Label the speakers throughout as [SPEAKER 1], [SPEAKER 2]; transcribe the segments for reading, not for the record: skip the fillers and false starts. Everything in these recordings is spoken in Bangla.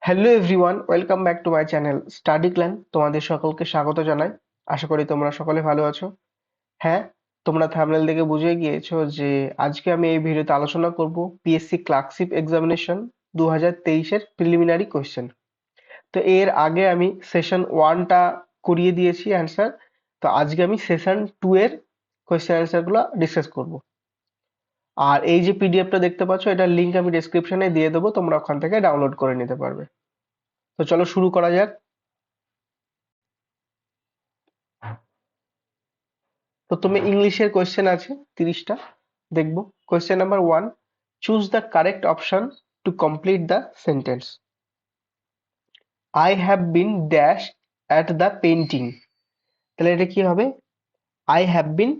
[SPEAKER 1] Hello everyone, welcome back to my channel study clan. তোমাদের সকলকে স্বাগত জানাই। আশা করি তোমরা সকলে ভালো আছো। হ্যাঁ, তোমরা থাম্বনেল দেখে বুঝে গিয়েছো যে আজকে আমি এই ভিডিওতে আলোচনা করব পিএসসি ক্লার্কশিপ এক্সামিনেশন 2023-এর প্রিলিমিনারি কোশ্চেন। তো এর আগে আমি সেশন 1টা করিয়ে দিয়েছি অ্যান্সার। তো আজকে আমি সেশন 2 এর কোশ্চেন অ্যান্সারগুলো ডিসকাস করব। আর এই যে পিডিএফটা দেখতে পাচ্ছ, এটার লিংক আমি ডেসক্রিপশনে দিয়ে দেবো, তোমরা ওখান থেকে ডাউনলোড করে নিতে পারবে। তো চলো শুরু করা যাক। প্রথমে ইংলিশের কোয়েশ্চেন আছে 30টা, দেখবো। Question number 1, choose the correct option to complete the sentence. I have been dash at the painting. তাহলে এটা কি হবে? I have been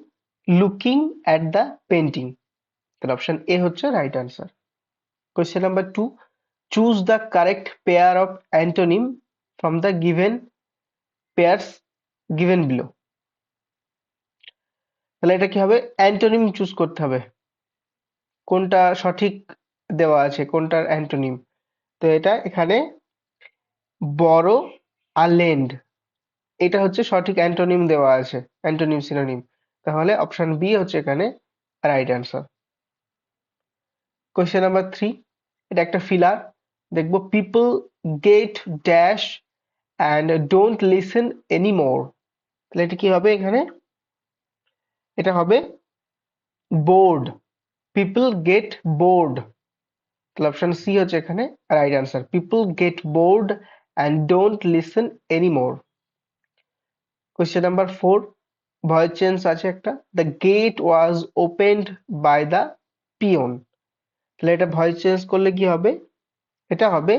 [SPEAKER 1] looking at the painting. তাহলে অপশন এ হচ্ছে right answer. Question number 2, choose the correct pair of antonym from the given pairs given below. তাহলে এটা কি হবে? অ্যান্টোনিম চুজ করতে হবে, কোনটা সঠিক দেওয়া আছে, কোনটার অ্যান্টোনিম। তো এটা এখানে বড় আর লেন্ড, এটা হচ্ছে সঠিক অ্যান্টোনিম দেওয়া আছে, অ্যান্টোনিম সিনোনিম। তাহলে অপশন বি হচ্ছে এখানে রাইট অ্যান্সার। কোয়েশ্চেন নাম্বার 3, এটা একটা ফিলার, দেখবো people get dash and don't listen anymore. তাহলে এটা কি হবে এখানে? এটা হবে বোর্ড, পিপল গেট বোর্ড। তাহলে অপশন সি হচ্ছে এখানে right answer, people get bored and don't listen anymore. Question number 4, voice change আছে একটা, the gate was opened by the peon. তাহলে এটা ভয়েস চেঞ্জ করলে কি হবে? এটা হবে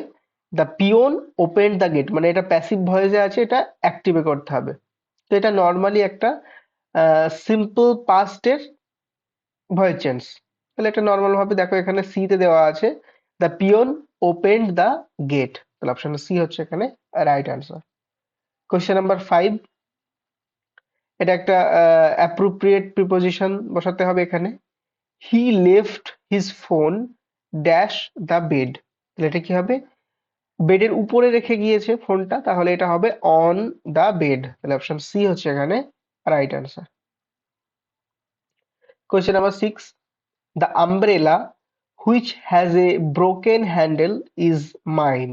[SPEAKER 1] the peon opened the gate, মানে এটা প্যাসিভ ভয়েসে আছে, এটা অ্যাক্টিভে করতে হবে। তো এটা নর্মালি একটা সিম্পল পাস্টের ভয়েস চেঞ্জ। তাহলে এটা নর্মাল ভাবে দেখো, এখানে সি তে দেওয়া আছে the peon opened the gate. তাহলে অপশন সি হচ্ছে এখানে রাইট আনসার। কোয়েশ্চেন নাম্বার 5, এটা একটা অ্যাপ্রোপ্রিয়েট প্রিপোজিশন বসাতে হবে এখানে। He left his phone dash the bed. তাহলে এটা কি হবে? বেডের উপরে রেখে গিয়েছে ফোনটা, তাহলে এটা হবে অন দ্য বেড। তাহলে অপশন সি হচ্ছে এখানে right answer. Question number 6, the umbrella which has a broken handle is mine.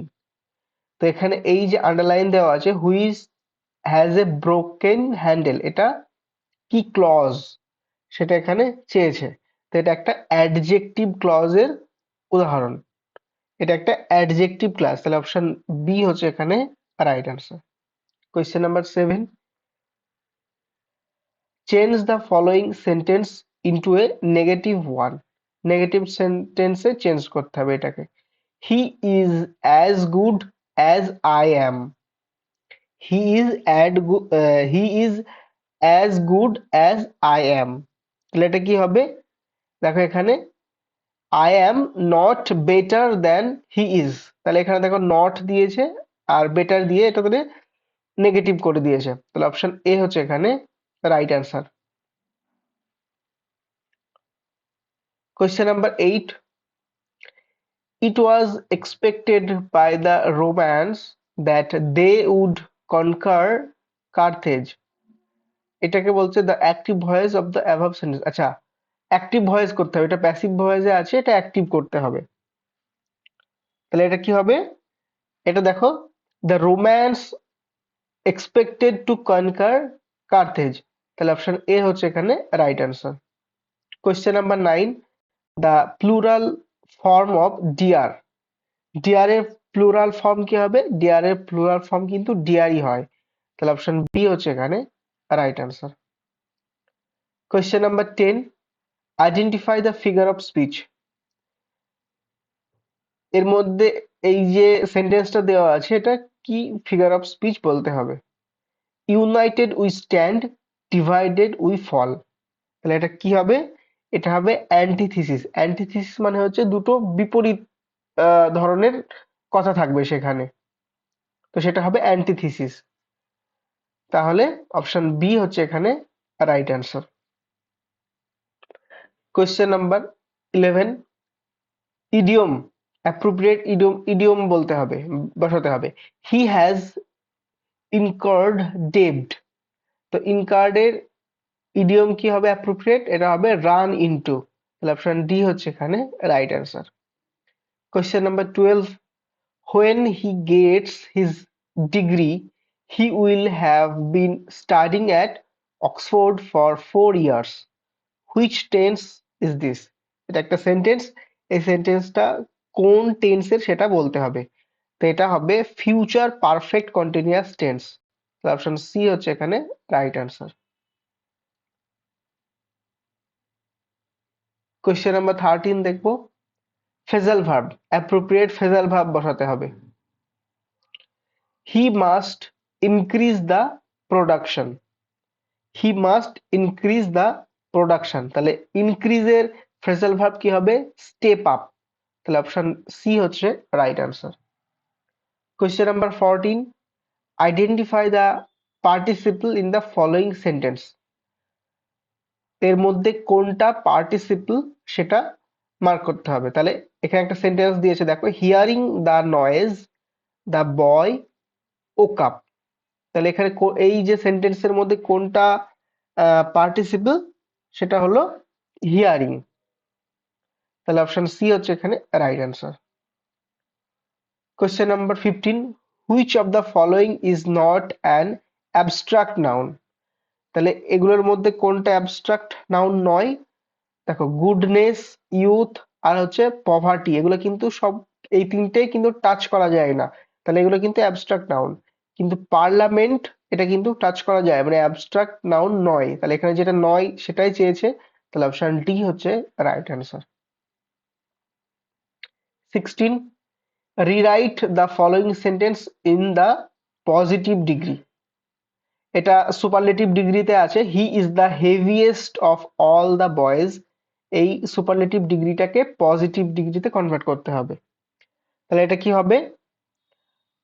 [SPEAKER 1] তো এখানে এই যে আন্ডারলাইন দেওয়া আছে which has a broken handle, এটা কি ক্লজ সেটা এখানে চেয়েছে। তো এটা একটা অ্যাডজেক্টিভ ক্লজের উদাহরণ, এটা একটা অ্যাডজেক্টিভ ক্লাস। তাহলে অপশন বি হচ্ছে এখানে right answer. Question number 7, change the following sentence into a negative one. Negative সেন্টেন্সে চেঞ্জ করতে হবে এটাকে। He is as good as I am. He is he is as good as I am. তাহলে এটা কি হবে? দেখো এখানে I am not better than he is. তাহলে এখানে দেখো নট দিয়েছে আর বেটার দিয়ে এটা তাহলে নেগেটিভ করে দিয়েছে। তাহলে অপশন এ হচ্ছে এখানে right answer. Question number 8, it was expected by the Romans that they would conquer Carthage. এটাকে বলছে the active voice of the above sentence. আচ্ছা, অ্যাক্টিভ ভয়েস করতে হবে, এটা প্যাসিভ ভয়েসে আছে, এটা অ্যাক্টিভ করতে হবে। তাহলে এটা কি হবে? এটা দেখো, the Romans expected to conquer Carthage. তাহলে অপশন এ হচ্ছে এখানে right answer. Question number 9, the plural form of deer. Deer এর প্লুরাল ফর্ম কি হবে? ডিয়ার এর প্লুরাল ফর্ম কিন্তু ডিয়ারই হয়। তাহলে অপশন বি হচ্ছে এখানে right answer. Question number 10, identify the figure of speech. এর মধ্যে এই যে সেন্টেন্সটা দেওয়া আছে, এটা কি ফিগার অফ স্পিচ বলতে হবে? United we stand, divided we fall. তাহলে এটা কি হবে? এটা হবে অ্যান্টিথিসিস। অ্যান্টিথিসিস মানে হচ্ছে দুটো বিপরীত ধরনের কথা থাকবে সেখানে, তো সেটা হবে অ্যান্টিথিসিস। তাহলে অপশন বি হচ্ছে এখানে right answer. Question number 11, idiom. Appropriate idiom বলতে হবে, বসাতে হবে। হি হ্যাজ ইনকার্ড ডেব্ট। তো ইনকার্ড এর ইডিয়ম কি হবে অ্যাপ্রোপ্রিয়েট? এটা হবে রান ইনটু। তাহলে অপশন ডি হচ্ছে এখানে right answer. Question number 12, when he gets his degree he will have been studying at Oxford for 4 years. Which tense is this? এটা একটা সেন্টেন্স, এই সেন্টেন্সটা কোন টেন্সের সেটা বলতে হবে। তো এটা হবে future perfect continuous tense. Option C হচ্ছে এখানে রাইট অ্যান্সার। কোয়েশ্চেন নাম্বার 13 দেখবো, phrasal verb, appropriate phrasal verb বসাতে হবে। He must increase the production. He must increase the production, তাহলে ইনক্রিজের ফ্রেজাল ভার্ব কি হবে? Step up. তাহলে অপশন সি হচ্ছে right answer. Question number 14, identify the participle in the following sentence. এর মধ্যে কোনটা পার্টিসিপল সেটা মার্ক করতে হবে। তাহলে এখানে একটা সেন্টেন্স দিয়েছে দেখো, hearing the noise the boy woke up. তাহলে এখানে এই যে সেন্টেন্সের মধ্যে কোনটা পার্টিসিপল? সেটা হলো হিয়ারিং। তাহলে অপশন সি হচ্ছে এখানে right answer. Question number 15, which of the following is not an abstract noun. তাহলে এগুলোর মধ্যে কোনটা অ্যাবস্ট্রাক্ট নাউন নয়? দেখো, গুডনেস, ইউথ আর হচ্ছে পভার্টি, এগুলো কিন্তু সব, এই তিনটেই কিন্তু টাচ করা যায় না। তাহলে এগুলো কিন্তু অ্যাবস্ট্রাক্ট নাউন। কিন্তু পার্লামেন্ট, এটা কিন্তু টাচ করা যায়, মানে অ্যাবস্ট্রাক্ট নাউন নয়। তাহলে এখানে যেটা নয় সেটাই চেয়েছে। তাহলে অপশন ডি হচ্ছে right answer. 16, rewrite the following sentence in the positive degree. এটা সুপারলেটিভ ডিগ্রিতে আছে। He is the heaviest of all the boys. এই সুপারলেটিভ ডিগ্রিটাকে পজিটিভ ডিগ্রিতে কনভার্ট করতে হবে। তাহলে এটা কি হবে?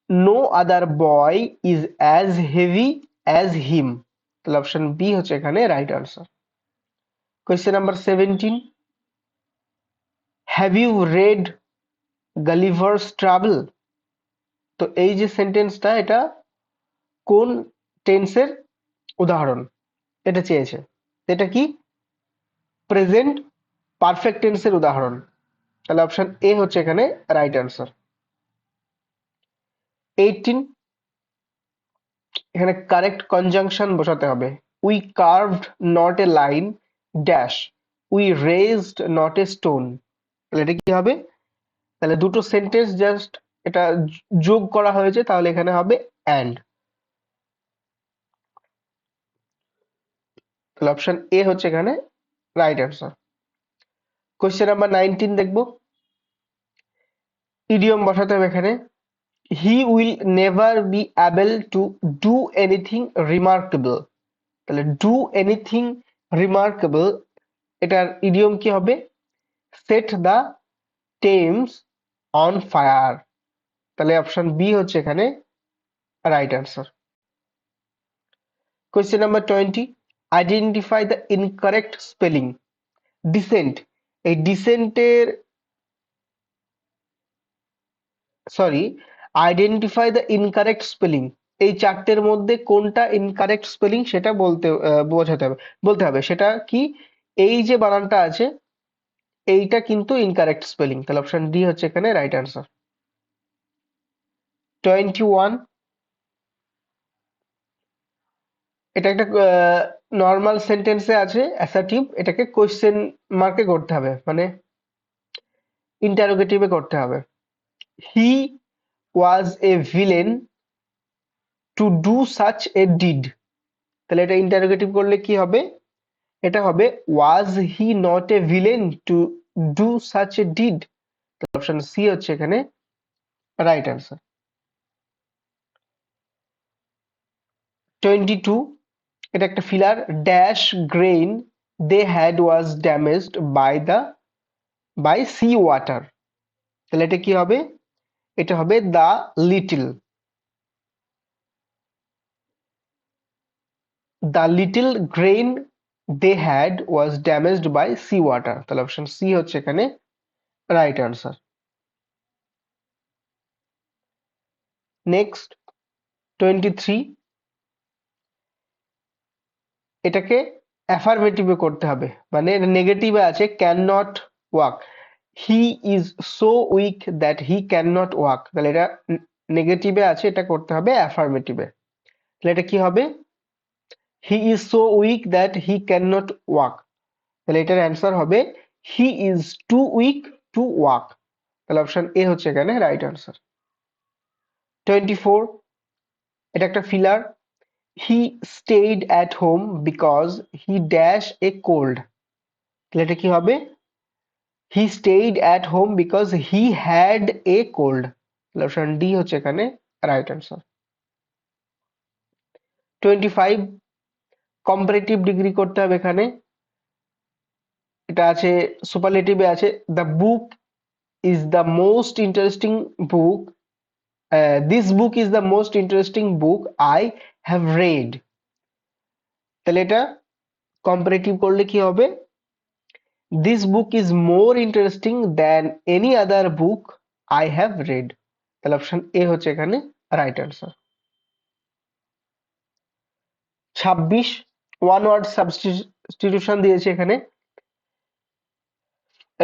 [SPEAKER 1] No other boy is as heavy as him. তাহলে অপশন বি হচ্ছে এখানে right answer. Question number 17, have you read Gulliver's travel. তো এই যে সেন্টেন্সটা, এটা কোন টেন্সের উদাহরণ এটা চেয়েছে? এটা কি? প্রেজেন্ট পারফেক্ট টেন্সের উদাহরণ। তাহলে অপশন এ হচ্ছে এখানে রাইট অ্যান্সার। 18, এখানে কারেক্ট কনজাংশন বসাতে হবে। We curved not a line dash, we raised not a stone. তাহলে এটা কি হবে? তাহলে দুটো সেন্টেন্স জাস্ট এটা যোগ করা হয়েছে, তাহলে এখানে হবে অ্যান্ড। তাহলে অপশন এ হচ্ছে এখানে রাইট অ্যান্সার। কোয়েশ্চেন নাম্বার 19 দেখবো, ইডিয়ম বসাতে হবে এখানে। He will never be able to do anything remarkable. তাহলে ডু এনিথিং রিমার্কেবল, এটার ইডিয়ম কি হবে? Set the Thames on fire. তাহলে অপশন বি হচ্ছে এখানে right answer. Question number 20, identify the incorrect spelling. Descent, এই ডিসেন্টের, sorry, identify the incorrect spelling, এই চারটের মধ্যে কোনটা ইনকারেক্ট স্পেলিং সেটা বোঝাতে হবে, বলতে হবে। সেটা কি? এই যে বানানটা আছে, এইটা কিন্তু ইনকারেক্ট স্পেলিং। তাহলে অপশন ডি হচ্ছে এখানে রাইট অ্যান্সার। 21, এটা একটা নর্মাল সেন্টেন্সে আছে অ্যাসার্টিভ, এটাকে কোয়েশ্চেন মার্কে করতে হবে, মানে ইন্টারোগেটিভে করতে হবে। He was a villain to do such a deed. তাহলে এটা ইন্টারোগেটিভ করলে কি হবে? এটা হবে was he not a villain to do such a deed. Option C হচ্ছে এখানে রাইট অ্যান্সার। 22, এটা একটা filler, dash grain they had was damaged by sea water. তাহলে এটা কি হবে? এটা হবে the little. The little grain they had was damaged by sea water. তাহলে অপশন সি হচ্ছে এখানে রাইট অ্যান্সার। নেক্সট 23, এটাকে অ্যাফার্মেটিভে করতে হবে, মানে নেগেটিভে আছে can not walk. He is so weak that he can not walk, তাহলে এটা নেগেটিভে আছে, এটা করতে হবে অ্যাফার্মেটিভে। তাহলে এটা কি হবে? He is so weak that he can not walk, তাহলে এটার অ্যান্সার হবে he is too weak to walk. তাহলে অপশন এ হচ্ছে এখানে রাইট অ্যান্সার। 24, এটা একটা filler. He stayed at home because he dash a cold, তাহলে এটা কি হবে? He stayed at home because he had a cold, তাহলে অপশন ডি হচ্ছে এখানে রাইট অ্যান্সার। 25, কম্পারেটিভ ডিগ্রি করতে হবে এখানে। এটা আছে সুপারলেটিভে আছে the book is the most interesting book, this book is the most interesting book I have read, তাহলে এটা কম্পারেটিভ করলে কি হবে? This book is more interesting than any other book I have read, তাহলে অপশন এ হচ্ছে এখানে right answer. 26, one word substitution দিয়েছে এখানে।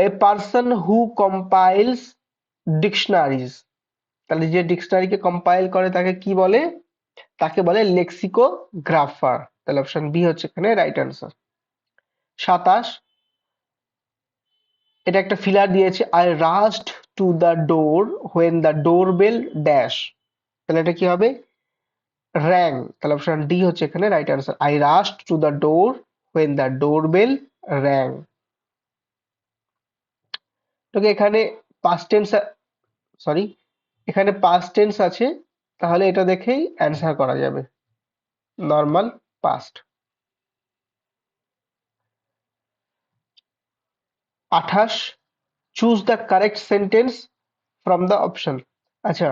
[SPEAKER 1] এ পার্সন হু কম্পাইলস ডিকশনারিজ, তাহলে যে ডিকশনারিকে কম্পাইল করে তাকে কি বলে? তাকে বলে লেক্সিকোগ্রাফার, তাহলে অপশন বি হচ্ছে এখানে রাইট অ্যান্সার। 27, এটা একটা ফিলার দিয়েছে I rushed to the door when the door bell dash, তাহলে এটা কি হবে? র্যাং, তাহলে অপশন ডি হচ্ছে এখানে right answer. I rushed to the door when the door bell rang. তোকে এখানে পাস্ট টেন্স, সরি, এখানে পাস্ট টেন্স আছে, তাহলে এটা দেখেই অ্যান্সার করা যাবে, normal past. 28, choose the correct sentence from the option. আচ্ছা,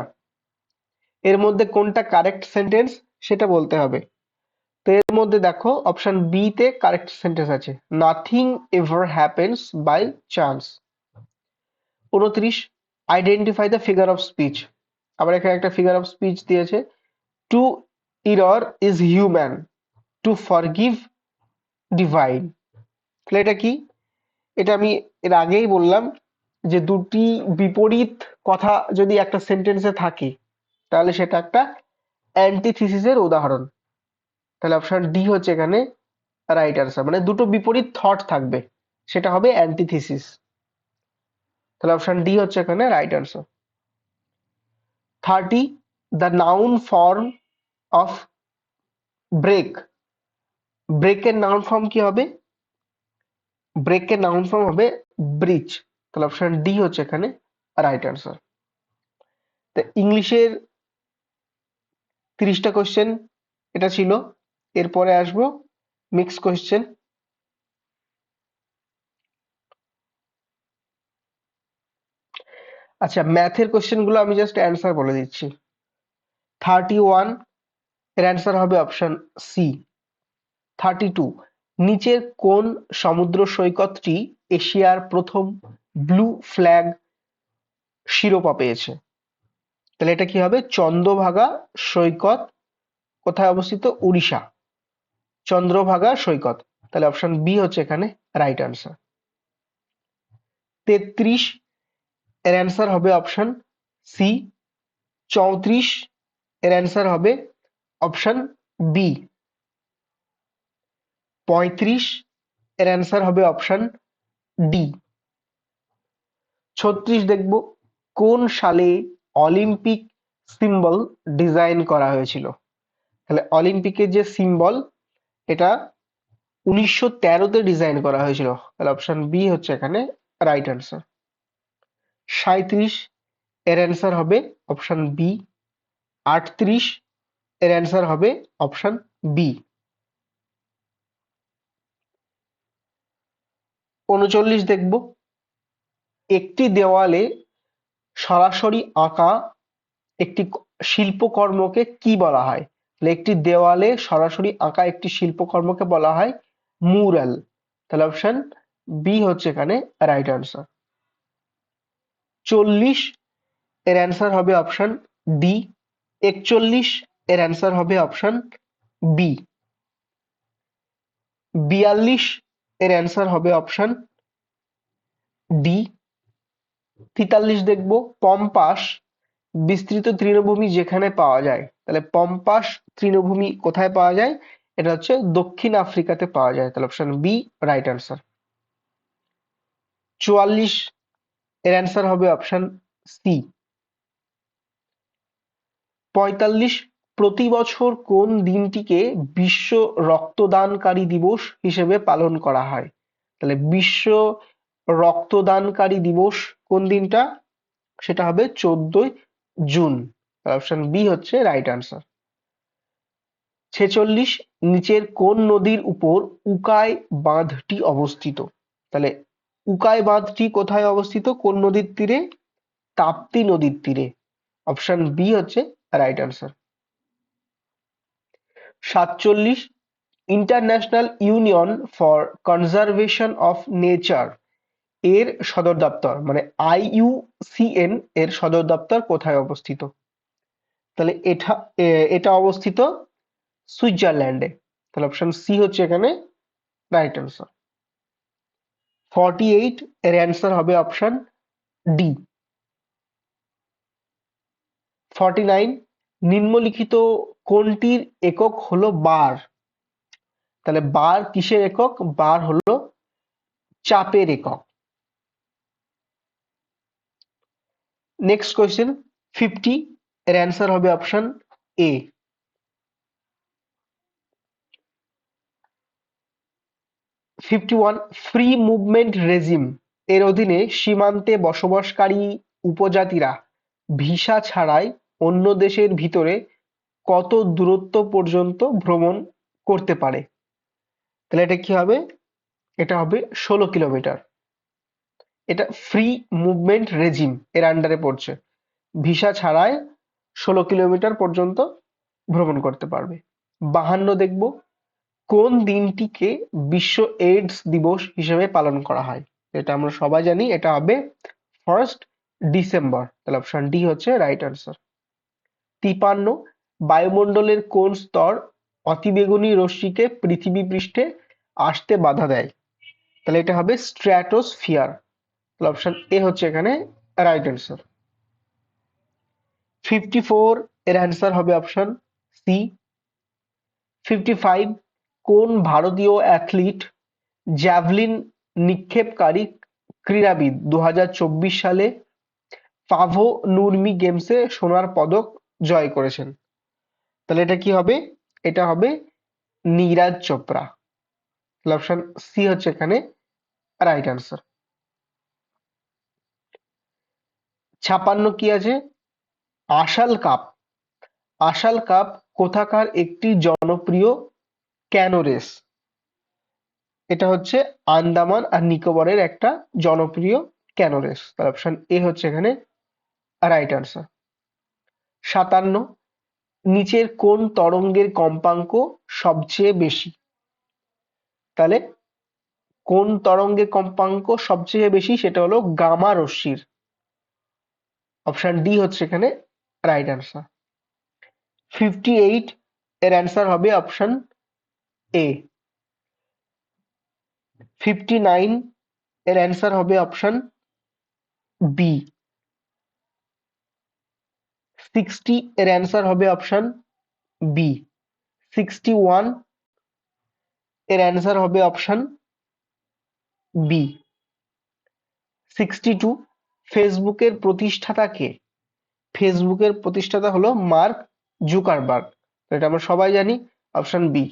[SPEAKER 1] এর মধ্যে কোনটা কারেক্ট সেন্টেন্স সেটা বলতে হবে। তো এর মধ্যে দেখো অপশন বি তে কারেক্ট সেন্টেন্স আছে, nothing ever happens by chance. 29, identify the figure of speech, আবার এখানে একটা ফিগার অফ স্পিচ দিয়েছে, to err is human, to forgive divine, তাহলে এটা কি? এটা আমি এর আগেই বললাম যে দুটি বিপরীত কথা যদি একটা সেন্টেন্সে থাকে তাহলে সেটা একটা অ্যান্টিথিসিসের উদাহরণ, তাহলে অপশন ডি হচ্ছে এখানে রাইট আনসার, মানে দুটো বিপরীত থট থাকবে, সেটা হবে অ্যান্টিথিসিস, তাহলে অপশন ডি হচ্ছে এখানে right answer. 30, the noun form of break, ব্রেকের নাউন ফর্ম কি হবে? ব্রেকের নাউন ফর্ম হবে ব্রিচ, তাহলে অপশন ডি হচ্ছে এখানে রাইট আনসার। তো ইংলিশের 30টা কোশ্চেন এটা ছিল, এরপরে আসবো মিক্স কোশ্চেন। আচ্ছা, ম্যাথের কোশ্চেন গুলো আমি জাস্ট অ্যান্সার বলে দিচ্ছি। 31, এর অ্যান্সার হবে অপশন সি। 32, নিচের কোন সমুদ্র সৈকতটি এশিয়ার প্রথম ব্লু ফ্ল্যাগ শিরোপা পেয়েছে? তাহলে এটা কি হবে? চন্দ্রভাগা সৈকত, কোথায় অবস্থিত? উড়িষ্যা, চন্দ্রভাগা সৈকত, তাহলে অপশন বি হচ্ছে এখানে রাইট আনসার। 33, এর অ্যান্সার হবে অপশন সি। 34, এর অ্যান্সার হবে অপশন বি। 35, এর অ্যান্সার হবে অপশন ডি। 36 দেখব, কোন সালে অলিম্পিক সিম্বল ডিজাইন করা হয়েছিল? তাহলে অলিম্পিকের যে সিম্বল এটা 1913 তে ডিজাইন করা হয়েছিল, তাহলে অপশন বি হচ্ছে এখানে রাইট আনসার। 37, এর অ্যান্সার হবে অপশন বি। 38, এর অ্যান্সার হবে অপশন বি। 39 দেখব, একটি দেওয়ালে সরাসরি আঁকা একটি শিল্পকর্মকে কি বলা হয়? তাহলে একটি দেওয়ালে সরাসরি আঁকা একটি শিল্পকর্মকে বলা হয় মুরাল, তাহলে অপশন বি হচ্ছে এখানে রাইট আনসার। 40, এর অ্যান্সার হবে অপশন ডি, 41 এর অ্যান্সার হবে অপশন বি। 42 এর অ্যান্সার হবে অপশন ডি। 43 দেখবো পম্পাস বিস্তৃত তৃণভূমি যেখানে পাওয়া যায়, তাহলে পম্পাস তৃণভূমি কোথায় পাওয়া যায়? এটা হচ্ছে দক্ষিণ আফ্রিকাতে পাওয়া যায়, তাহলে অপশন বি রাইট অ্যান্সার। 44 এর অ্যান্সার হবে অপশন সি। 45 প্রতি বছর কোন দিনটিকে বিশ্ব রক্তদানকারী দিবস হিসেবে পালন করা হয়? তাহলে বিশ্ব রক্তদানকারী দিবস কোন দিনটা? সেটা হবে 14ই জুন। অপশন বি হচ্ছে রাইট অ্যান্সার। 46 নিচের কোন নদীর উপর উকাই বাঁধটি অবস্থিত? তাহলে উকাই বাঁধটি কোথায় অবস্থিত, কোন নদীর তীরে? তাপ্তি নদীর তীরে। অপশন বি হচ্ছে right answer. 47 international union for conservation of nature এর সদর দপ্তর মানে IUCN এর সদর দপ্তর কোথায় অবস্থিত? তাহলে এটা অবস্থিত সুইজারল্যান্ডে। তাহলে অপশন সি হচ্ছে এখানে রাইট অ্যান্সার। 48 এর অ্যান্সার হবে অপশন ডি। 49 নিম্নলিখিত কোনটির একক হলো বার? তাহলে বার কিসের একক? বার হলো চাপের একক। নেক্সট কোয়েশ্চেন 50 এর অ্যান্সার হবে option A. 51 free movement regime এর অধীনে সীমান্তে বসবাসকারী উপজাতিরা ভিসা ছাড়াই অন্য দেশের ভিতরে কত দূরত্ব পর্যন্ত ভ্রমণ করতে পারে? তাহলে এটা কি হবে? এটা হবে 16 কিলোমিটার। এটা ফ্রি মুভমেন্ট রেজিম এর আন্ডারে পড়ছে। ভিসা ছাড়াই 16 কিলোমিটার পর্যন্ত ভ্রমণ করতে পারবে। 52 দেখব কোন দিনটিকে বিশ্ব এইডস দিবস হিসেবে পালন করা হয়? এটা আমরা সবাই জানি, এটা হবে 1 ডিসেম্বর। তাহলে অপশন ডি হচ্ছে রাইট অ্যান্সার। 53 বায়ুমণ্ডলের কোন স্তর অতিবেগুনি রশ্মিকে পৃথিবী পৃষ্ঠে আসতে বাধা দেয়? তাহলে এটা হবে স্ট্র্যাটোস্ফিয়ার। তাহলে অপশন এ হচ্ছে এখানে রাইট অ্যান্সার। 54 এর অ্যান্সার হবে অপশন সি। 55 কোন ভারতীয় অ্যাথলিট জ্যাভলিন নিক্ষেপকারী ক্রীড়াবিদ 2024 সালে পাভো নুরমি গেমসে সোনার পদক জয় করেছেন? তাহলে এটা কি হবে? এটা হবে নীরাজ চোপড়া। তাহলে অপশন সি হচ্ছে এখানে রাইট অ্যান্সার। 56 কি আছে? আশাল কাপ। আশাল কাপ কোথাকার একটি জনপ্রিয় ক্যানো রেস? এটা হচ্ছে আন্দামান আর নিকোবরের একটা জনপ্রিয় ক্যানো রেস। তাহলে অপশন এ হচ্ছে এখানে রাইট অ্যান্সার। 57 নিচের কোন তরঙ্গের কম্পাঙ্ক সবচেয়ে বেশি? তাহলে কোন তরঙ্গের কম্পাঙ্ক সবচেয়ে বেশি? সেটা হলো গামা রশ্মির। অপশন ডি হচ্ছে এখানে রাইট অ্যান্সার। 58 এর অ্যান্সার হবে অপশন এ। 59 এর অ্যান্সার হবে অপশন বি। 60 এর অ্যান্সার হবে অপশন বি। 61 এর অ্যান্সার হবে অপশন বি। 62 ফেসবুকের প্রতিষ্ঠাতা কে? ফেসবুকের প্রতিষ্ঠাতা হলো মার্ক জুকারবার্গ। এটা আমরা সবাই জানি, অপশন বি।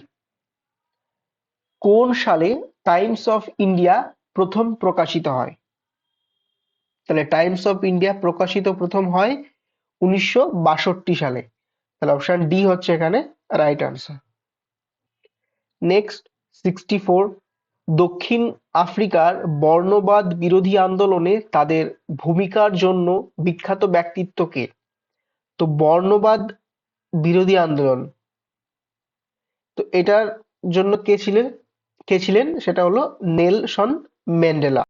[SPEAKER 1] কোন সালে টাইমস অফ ইন্ডিয়া প্রথম প্রকাশিত হয়? তাহলে টাইমস অফ ইন্ডিয়া প্রকাশিত প্রথম হয় 1962 সালে। তাহলে অপশন ডি হচ্ছে এখানে রাইট আনসার। নেক্সট 64 দক্ষিণ আফ্রিকার বর্ণবাদ বিরোধী আন্দোলনে তাদের ভূমিকার জন্য বিখ্যাত ব্যক্তিত্ব কে? তো বর্ণবাদ বিরোধী আন্দোলন, তো এটার জন্য কে ছিলেন সেটা হলো নেলসন ম্যান্ডেলা।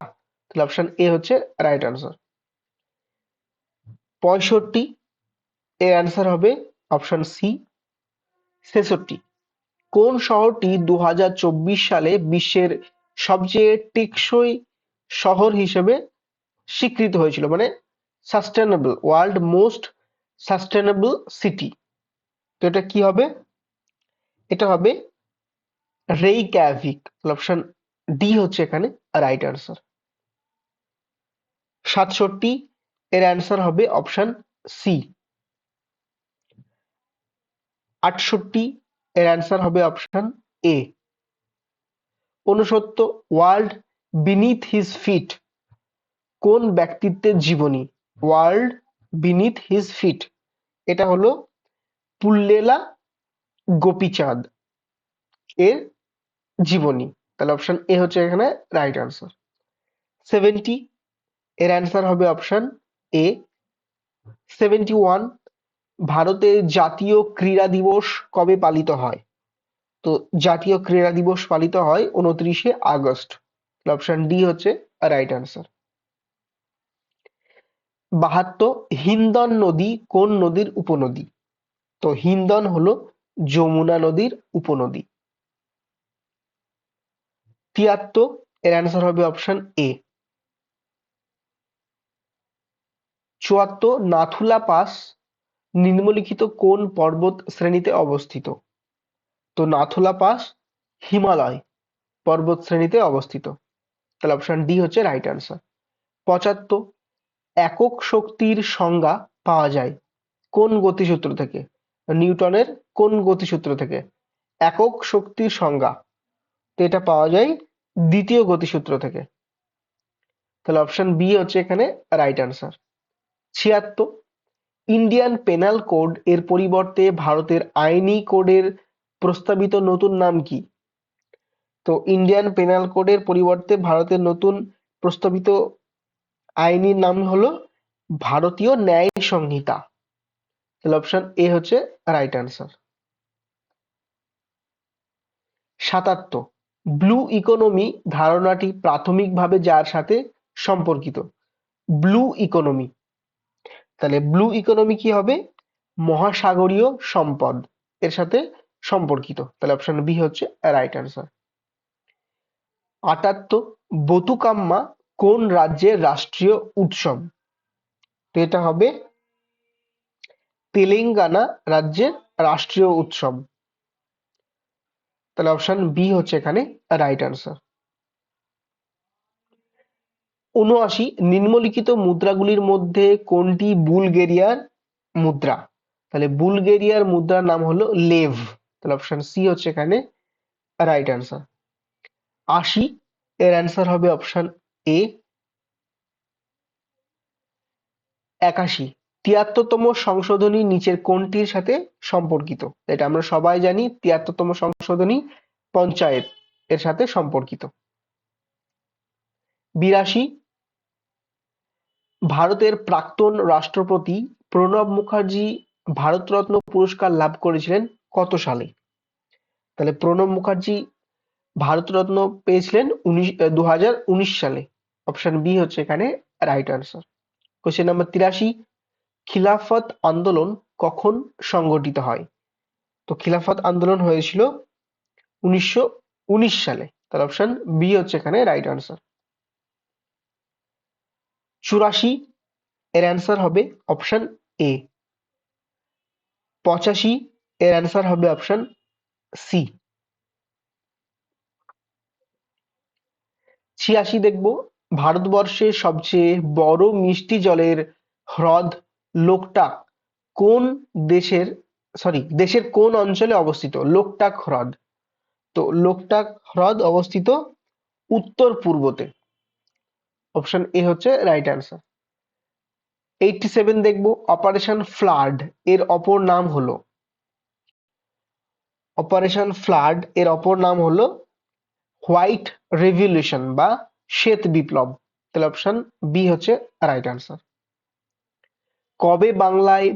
[SPEAKER 1] তাহলে অপশন এ হচ্ছে রাইট আনসার। 65 এর অ্যান্সার হবে অপশন সি ৬৬। কোন শহরটি ২০২৪ সালে বিশ্বের সবচেয়ে টেকসই শহর হিসেবে স্বীকৃত হয়েছিল, মানে sustainable, world most sustainable city? তো এটা কি হবে? এটা হবে রেইক্যাভিক। অপশন ডি হচ্ছে এখানে রাইট আনসার। ৬৭, এর অ্যান্সার হবে অপশন সি। ৬৮, এর অ্যান্সার হবে option A. ৬৯, world beneath his fit কোন ব্যক্তিত্বের জীবনী? ওয়ার্ল্ড বিনিথ হিজ ফিট, এটা হলো পুল্লেলা গোপীচাঁদ এর জীবনী। তাহলে অপশন এ হচ্ছে এখানে রাইট আনসার। 70, এর অ্যান্সার হবে অপশন এ। 71, ভারতের জাতীয় ক্রীড়া দিবস কবে পালিত হয়? তো জাতীয় ক্রীড়া দিবস পালিত হয় ২৯শে আগস্ট। অপশন ডি হচ্ছে রাইট আনসার। ৭২, হিন্দন নদী কোন নদীর উপনদী? তো হিন্দন হলো যমুনা নদীর উপনদী। ৭৩, এর অ্যান্সার হবে অপশন এ। ৭৪, নাথুলা পাস নিম্নলিখিত কোন পর্বত শ্রেণীতে অবস্থিত? তো নাথুলা পাস হিমালয় পর্বত শ্রেণীতে অবস্থিত। তাহলে অপশন ডি হচ্ছে রাইট আনসার। ৭৫, একক শক্তির সংজ্ঞা পাওয়া যায় কোন গতিসূত্র থেকে? নিউটনের কোন গতিসূত্র থেকে একক শক্তির সংজ্ঞা? তো এটা পাওয়া যায় দ্বিতীয় গতিসূত্র থেকে। তাহলে অপশন বি হচ্ছে এখানে right answer. ৭৬, Indian penal code এর পরিবর্তে ভারতের আইনি কোডের প্রস্তাবিত নতুন নাম কি? তো ইন্ডিয়ান পেনাল কোডের পরিবর্তে ভারতের নতুন প্রস্তাবিত আইনির নাম হলো ভারতীয় ন্যায় সংহিতা। তাহলে অপশন এ হচ্ছে রাইট আনসার। ৭৭, ব্লু ইকোনমি ধারণাটি প্রাথমিকভাবে যার সাথে সম্পর্কিত? ব্লু ইকোনমি, তাহলে ব্লু ইকোনমি কি হবে? মহাসাগরীয় সম্পদ এর সাথে সম্পর্কিত। তাহলে অপশন বি হচ্ছে রাইট আনসার। ৭৮, বতুকাম্মা কোন রাজ্যের রাষ্ট্রীয় উৎসব? তো এটা হবে তেলেঙ্গানা রাজ্যের রাষ্ট্রীয় উৎসব। তাহলে অপশন বি হচ্ছে এখানে রাইট আনসার। ৭৯, নিম্নলিখিত মুদ্রাগুলির মধ্যে কোনটি বুলগেরিয়ার মুদ্রা? তাহলে বুলগেরিয়ার মুদ্রার নাম হলো লেভ। তাহলে অপশন সি হচ্ছে এখানে রাইট আনসার। ৮০, এর অ্যান্সার হবে অপশন এ। ৮১, ৭৩তম সংশোধনী নিচের কোনটির সাথে সম্পর্কিত? এটা আমরা সবাই জানি, ৭৩তম সংশোধনী পঞ্চায়েত এর সাথে সম্পর্কিত। ৮২, ভারতের প্রাক্তন রাষ্ট্রপতি প্রণব মুখার্জি ভারতরত্ন পুরস্কার লাভ করেছিলেন কত সালে? তাহলে প্রণব মুখার্জি ভারতরত্ন পেয়েছিলেন ২০১৯ সালে। অপশন বি হচ্ছে এখানে রাইট আনসার। কোশ্চেন নাম্বার ৮৩, খিলাফত আন্দোলন কখন সংগঠিত হয়? তো খিলাফত আন্দোলন হয়েছিল ১৯১৯ সালে। তাহলে অপশন বি হচ্ছে এখানে রাইট আনসার। ৮৪, এর অ্যান্সার হবে অপশন এ। ৮৫, এর অ্যান্সার হবে অপশন সি। ৮৬ দেখব, ভারতবর্ষের সবচেয়ে বড় মিষ্টি জলের হ্রদ লোকটাক কোন দেশের কোন অঞ্চলে অবস্থিত? লোকটাক হ্রদ। তো লোকটাক হ্রদ অবস্থিত উত্তর পূর্বতে। অপশন এ হচ্ছে রাইট আনসার। 87 দেখব, অপারেশন ফ্লাড এর অপর নাম হলো? অপারেশন ফ্লাড এর অপর নাম হলো হোয়াইট রেভলিউশন বা শ্বেত বিপ্লব। তাহলে অপশন বি হচ্ছে রাইট আনসার। কবে বাংলায়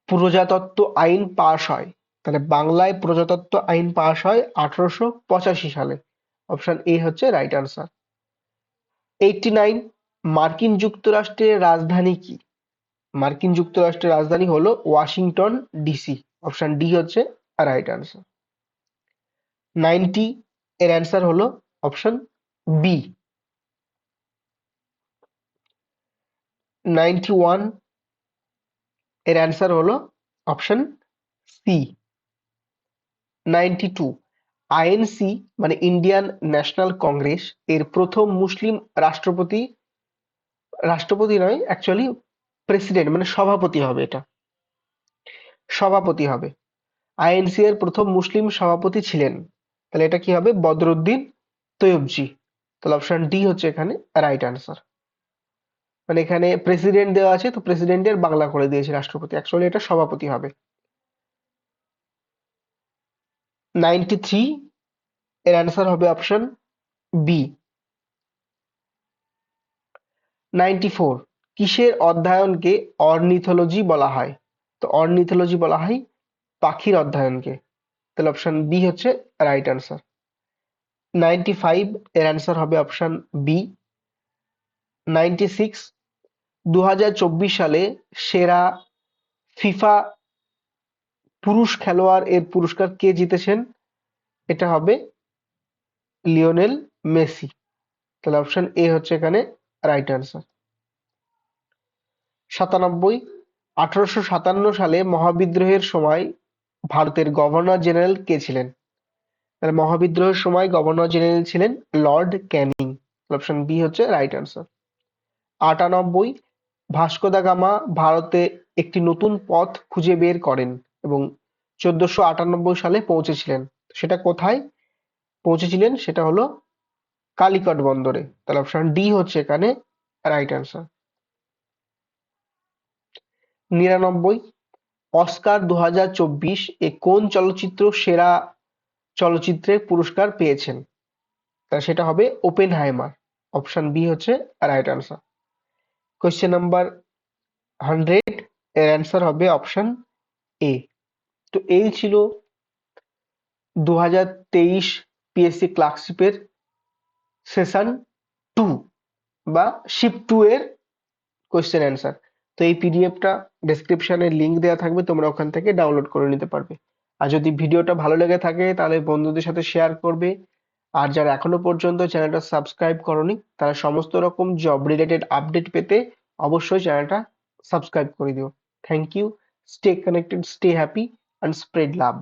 [SPEAKER 1] প্রজাতত্ত্ব আইন পাশ হয়? তাহলে বাংলায় প্রজাতত্ত্ব আইন পাশ হয় ১৮৮৫ সালে। অপশন এ হচ্ছে রাইট আনসার। 89, মার্কিন যুক্তরাষ্ট্রের রাজধানী কি? মার্কিন যুক্তরাষ্ট্রের রাজধানী হলো ওয়াশিংটন ডিসি। অপশন ডি হচ্ছে রাইট আনসার। 90 এর অ্যান্সার হলো অপশন বি। 91 এর অ্যান্সার হলো অপশন সি। 92 আইএনসি মানে ইন্ডিয়ান ন্যাশনাল কংগ্রেস এর প্রথম মুসলিম রাষ্ট্রপতি, রাষ্ট্রপতি নয় অ্যাকচুয়ালি প্রেসিডেন্ট মানে সভাপতি হবে, এটা সভাপতি হবে। আইএনসি এর প্রথম মুসলিম সভাপতি ছিলেন, তাহলে এটা কি হবে? বদরুদ্দিন তৈয়বজি। তাহলে অপশন ডি হচ্ছে এখানে রাইট আনসার। মানে এখানে প্রেসিডেন্ট দেওয়া আছে, তো প্রেসিডেন্টের বাংলা করে দিয়েছে রাষ্ট্রপতি, অ্যাকচুয়ালি এটা সভাপতি হবে। 93 এর অ্যান্সার হবে অপশন বি। 94 কিসের অধ্যয়নকে অর্নিথোলজি বলা হয়? তো অর্নিথোলজি বলা হয় পাখির অধ্যয়নকে, তাহলে অপশন বি হচ্ছে রাইট আনসার। 95 এর অ্যান্সার হবে অপশন বি। 96 2024 সালে সেরা ফিফা পুরুষ খেলোয়াড় এর পুরস্কার কে জিতেছেন? এটা হবে লিওনেল মেসি, তাহলে অপশন এ হচ্ছে এখানে রাইট আনসার। 97 1857 সালে মহাবিদ্রোহের সময় ভারতের গভর্নর জেনারেল কে ছিলেন? তাহলে মহাবিদ্রোহের সময় গভর্নর জেনারেল ছিলেন লর্ড ক্যানিং, অপশন বি হচ্ছে right answer. 98 Vasco da Gama ভারতে একটি নতুন পথ খুঁজে বের করেন এবং 1498 সালে পৌঁছেছিলেন, সেটা কোথায় পৌঁছেছিলেন? সেটা হলো কালিকট বন্দরে, তাহলে অপশন ডি হচ্ছে এখানে রাইট আনসার। 99 অস্কার 2024 এ কোন চলচ্চিত্র সেরা চলচ্চিত্রের পুরস্কার পেয়েছেন? তা সেটা হবে ওপেনহাইমার, অপশন বি হচ্ছে রাইট আনসার। কোয়েশ্চেন নাম্বার 100 এর অ্যান্সার হবে অপশন এ। তো এই ছিল 2023 পিএসসি ক্লার্কশিপের সেশন 2 বা শিফট 2 এর কোয়েশ্চেন অ্যান্সার। তো এই পিডিএফটা ডেসক্রিপশনে লিংক দেওয়া থাকবে, তোমরা ওখান থেকে ডাউনলোড করে নিতে পারবে। আর যদি ভিডিওটা ভালো লেগে থাকে তাহলে বন্ধুদের সাথে শেয়ার করবে। আর যারা এখনো পর্যন্ত চ্যানেলটা সাবস্ক্রাইব করোনি তারা সমস্ত রকম জব রিলেটেড আপডেট পেতে অবশ্যই চ্যানেলটা সাবস্ক্রাইব করে দিও। Thank you, stay connected, stay happy and spread love.